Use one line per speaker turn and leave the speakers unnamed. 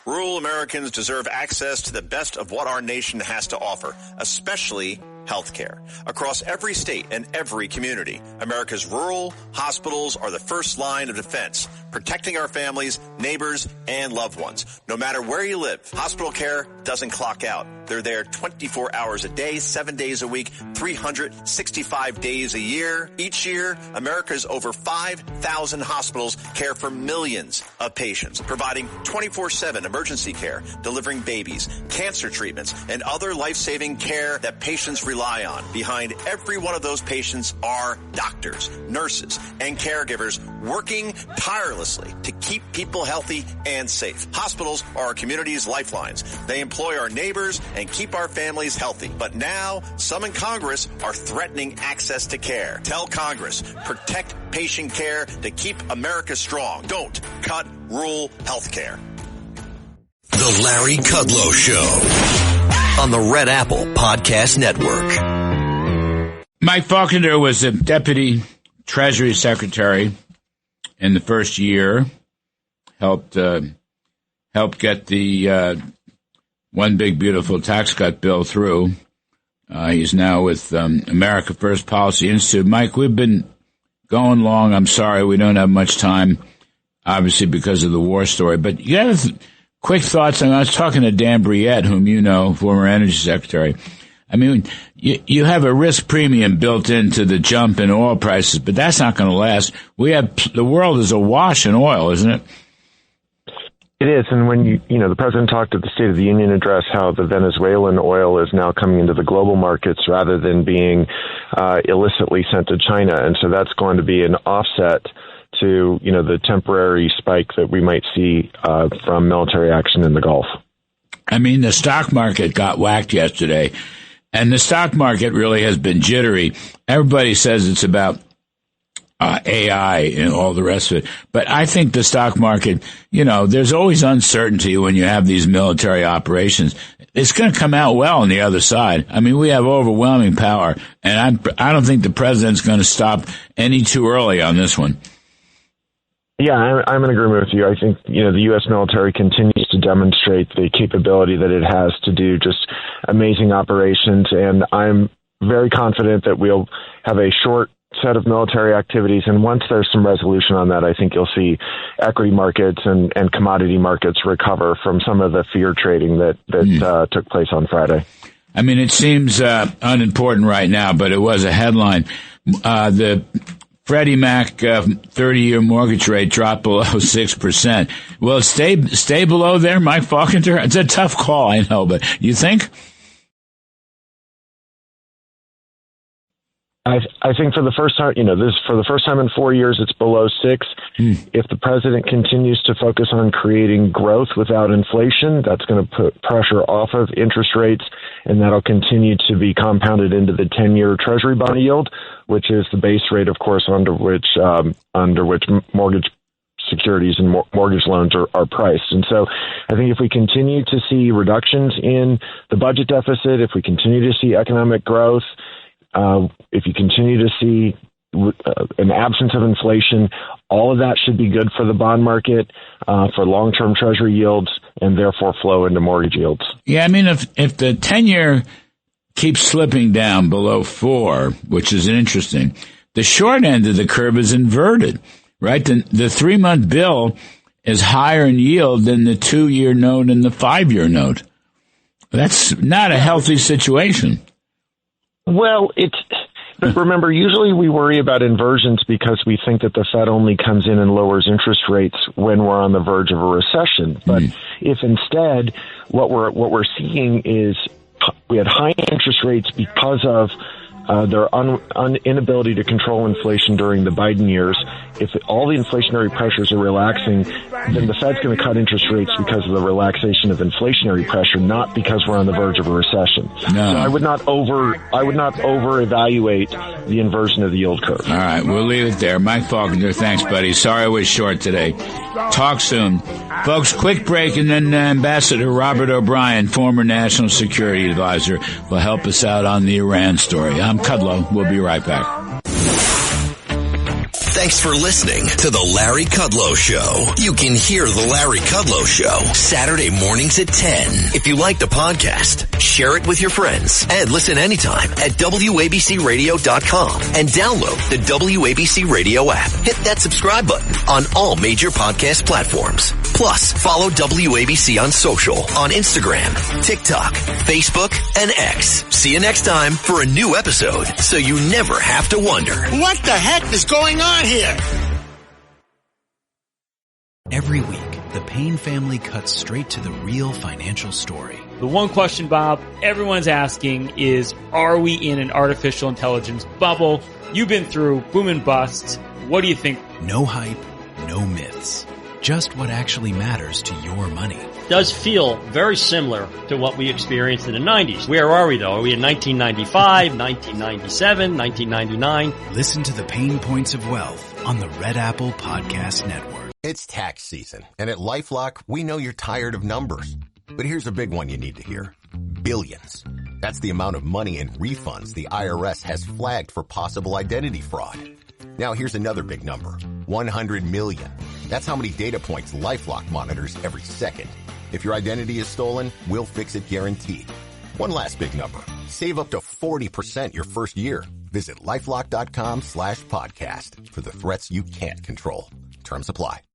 Rural Americans deserve access to the best of what our nation has to offer, especially health care. Across every state and every community, America's rural hospitals are the first line of defense, protecting our families, neighbors, and loved ones. No matter where you live, hospital care doesn't clock out. They're there 24 hours a day, 7 days a week, 365 days a year. Each year, America's over 5,000 hospitals care for millions of patients, providing 24/7 emergency care, delivering babies, cancer treatments, and other life-saving care that patients rely on. Behind every one of those patients are doctors, nurses, and caregivers working tirelessly to keep people healthy and safe. Hospitals are our community's lifelines. They employ our neighbors and keep our families healthy. But now, some in Congress are threatening access to care. Tell Congress, protect patient care to keep America strong. Don't cut rural health care.
The Larry Kudlow Show on the Red Apple Podcast Network.
Mike Faulkender was the Deputy Treasury Secretary in the first year, helped get the one big beautiful tax cut bill through. He's now with America First Policy Institute. Mike, we've been going long. I'm sorry we don't have much time, obviously because of the war story. But you have quick thoughts. I was talking to Dan Briette, whom you know, former Energy Secretary. I mean, you have a risk premium built into the jump in oil prices, but that's not going to last. The world is awash in oil, isn't it?
It is, and when the president talked at the State of the Union address how the Venezuelan oil is now coming into the global markets rather than being illicitly sent to China, and so that's going to be an offset to the temporary spike that we might see from military action in the Gulf.
I mean, the stock market got whacked yesterday, and the stock market really has been jittery. Everybody says it's about AI and all the rest of it. But I think the stock market, there's always uncertainty when you have these military operations. It's going to come out well on the other side. I mean, we have overwhelming power, and I don't think the president's going to stop any too early on this one.
Yeah, I'm in agreement with you. I think, the U.S. military continues to demonstrate the capability that it has to do just amazing operations, and I'm very confident that we'll have a short set of military activities, and once there's some resolution on that, I think you'll see equity markets and commodity markets recover from some of the fear trading that took place on Friday.
I mean, it seems unimportant right now, but it was a headline. The Freddie Mac 30-year mortgage rate dropped below 6%. Will it stay below there, Mike Faulkender? It's a tough call, I know, but you think?
I think for the first time, for the first time in 4 years, it's below 6. If the president continues to focus on creating growth without inflation, that's going to put pressure off of interest rates, and that'll continue to be compounded into the 10-year Treasury bond yield, which is the base rate, of course, under which mortgage securities and mortgage loans are priced. And so I think if we continue to see reductions in the budget deficit, if we continue to see economic growth, if you continue to see an absence of inflation, all of that should be good for the bond market, for long-term Treasury yields, and therefore flow into mortgage yields. Yeah,
I mean, if the 10-year keeps slipping down below 4, which is interesting, the short end of the curve is inverted, right? The 3-month bill is higher in yield than the 2-year note and the 5-year note. That's not a healthy situation.
Well, remember, usually we worry about inversions because we think that the Fed only comes in and lowers interest rates when we're on the verge of a recession. But if instead what we're seeing is we had high interest rates because of their inability to control inflation during the Biden years, if all the inflationary pressures are relaxing, then the Fed's going to cut interest rates because of the relaxation of inflationary pressure, not because we're on the verge of a recession. No. So I would not over evaluate the inversion of the yield curve.
All right, we'll leave it there. Mike Faulkender, thanks, buddy. Sorry I was short today. Talk soon. Folks, quick break, and then Ambassador Robert O'Brien, former National Security Advisor, will help us out on the Iran story. I'm Kudlow. We'll be right back.
Thanks for listening to The Larry Kudlow Show. You can hear The Larry Kudlow Show Saturday mornings at 10. If you like the podcast, share it with your friends and listen anytime at WABCRadio.com and download the WABC Radio app. Hit that subscribe button on all major podcast platforms. Plus, follow WABC on social on Instagram, TikTok, Facebook, and X. See you next time for a new episode so you never have to wonder.
What the heck is going on here?
Every week, the Payne family cuts straight to the real financial story.
The one question, Bob, everyone's asking is, are we in an artificial intelligence bubble? You've been through boom and bust. What do you think?
No hype, no myths. Just what actually matters to your money.
Does feel very similar to what we experienced in the 90s. Where are we, though? Are we in 1995, 1997, 1999?
Listen to the Pain Points of Wealth on the Red Apple Podcast Network.
It's tax season, and at LifeLock, we know you're tired of numbers. But here's a big one you need to hear. Billions. That's the amount of money in refunds the IRS has flagged for possible identity fraud. Now here's another big number. 100 million. That's how many data points LifeLock monitors every second. If your identity is stolen, we'll fix it guaranteed. One last big number. Save up to 40% your first year. Visit LifeLock.com/podcast for the threats you can't control. Terms apply.